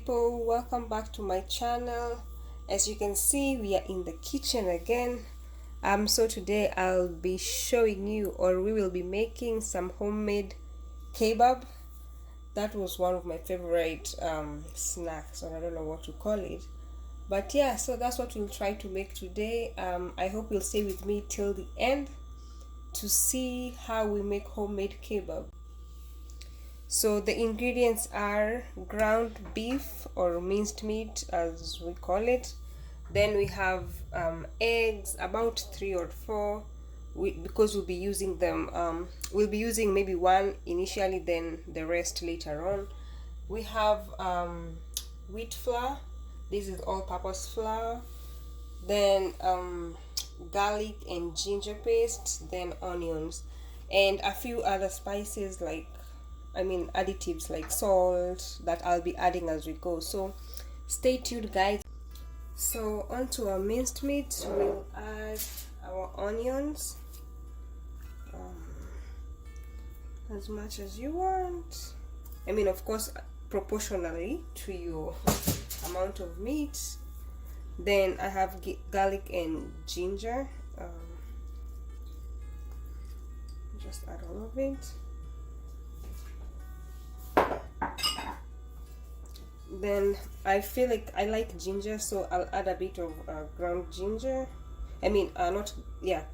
people, welcome back to my channel. As you can see, we are in the kitchen again. So today I'll be showing you, or we will be making some homemade kebab. That was one of my favorite snacks, or I don't know what to call it, but yeah, so that's what we'll try to make today. I hope you'll stay with me till the end to see how we make homemade kebab. So the ingredients are ground beef or minced meat as we call it. Then we have eggs, about 3 or 4, because we'll be using them. We'll be using maybe one initially, then the rest later on. We have wheat flour. This is all-purpose flour. Then garlic and ginger paste. Then onions, and a few other spices like additives like salt that I'll be adding as we go. So stay tuned, guys. So onto our minced meat, we'll add our onions, as much as you want. Of course, proportionally to your amount of meat. Then I have garlic and ginger. Just add all of it. Then I feel like I like ginger, so I'll add a bit of ground ginger.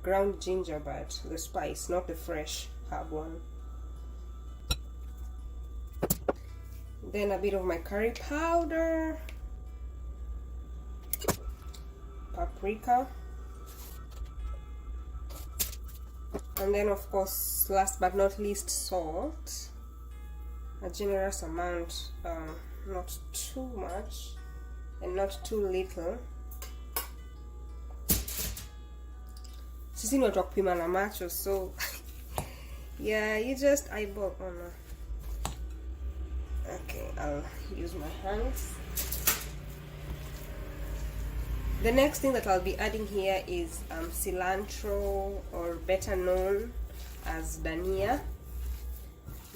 Ground ginger, but the spice, not the fresh herb one. Then a bit of my curry powder, paprika, and then of course, last but not least, salt. A generous amount, not too much and not too little. Sisi ni watu wa kupima na macho, so yeah, you just eyeball. Oh no. Okay, I'll use my hands. The next thing that I'll be adding here is cilantro, or better known as dania.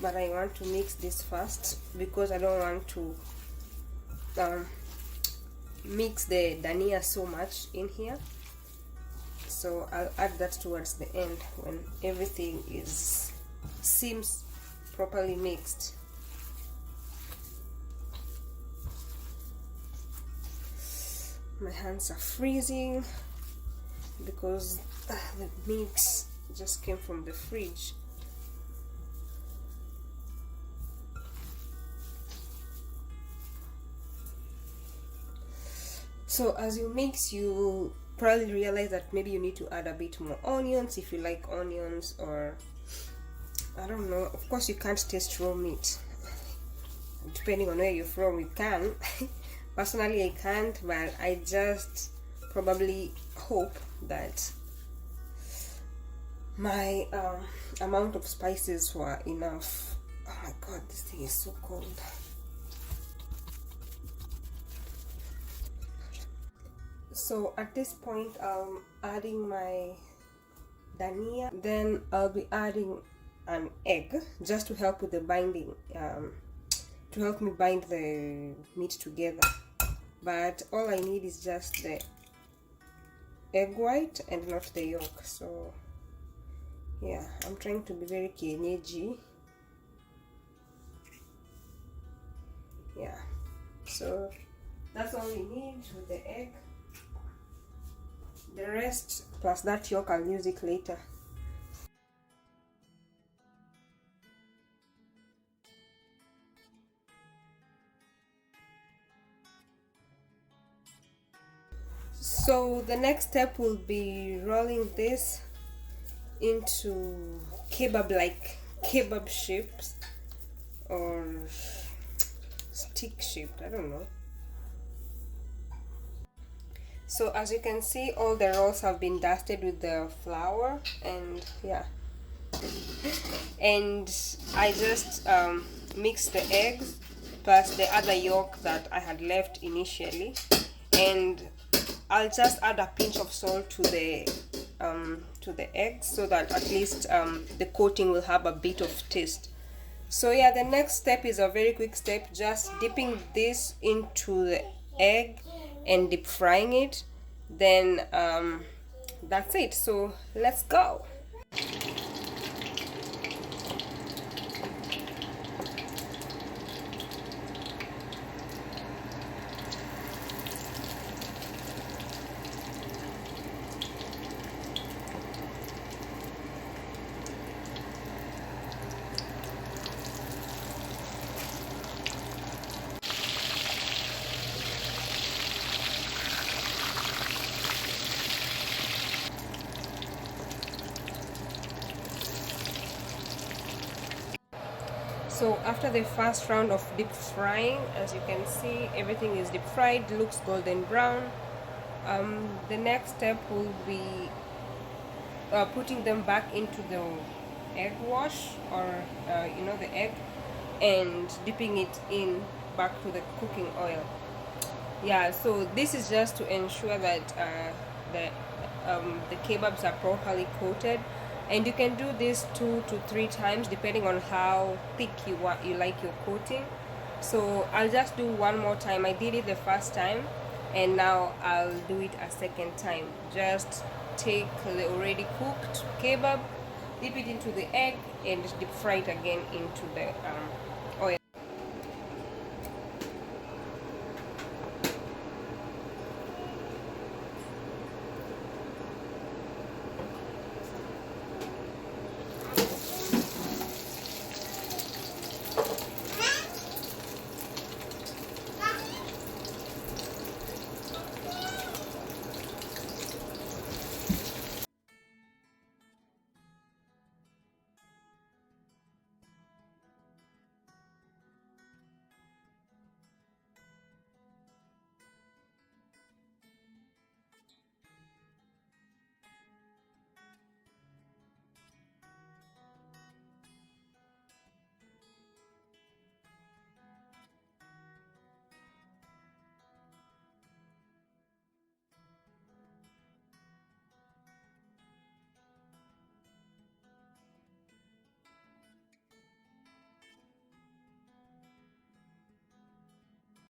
But I want to mix this first because I don't want to mix the dania so much in here. So I'll add that towards the end when everything seems properly mixed. My hands are freezing because the mix just came from the fridge. So as you mix, you probably realize that maybe you need to add a bit more onions if you like onions, or I don't know. Of course, you can't taste raw meat. Depending on where you're from, you can. Personally, I can't, but I just probably hope that my amount of spices were enough. Oh my god, this thing is so cold. So at this point, I'm adding my dania. Then I'll be adding an egg just to help with the binding, to help me bind the meat together. But all I need is just the egg white and not the yolk. So yeah, I'm trying to be very kienyeji. Yeah, so that's all we need with the egg. The rest plus that yolk, I'll use it later. So the next step will be rolling this into kebab shapes, or stick shaped, I don't know. So as you can see, all the rolls have been dusted with the flour, and yeah, and I just mixed the eggs plus the other yolk that I had left initially, and I'll just add a pinch of salt to the eggs so that at least the coating will have a bit of taste. So yeah, the next step is a very quick step, just dipping this into the egg and deep frying it. Then that's it. So let's go. So after the first round of deep frying, as you can see, everything is deep fried, looks golden brown. The next step will be putting them back into the egg wash, or the egg, and dipping it in back to the cooking oil. Yeah, so this is just to ensure that the kebabs are properly coated, and you can do this 2 to 3 times depending on how thick you like your coating. So I'll just do one more time. I did it the first time, and now I'll do it a second time. Just take the already cooked kebab, dip it into the egg, and deep fry it again into the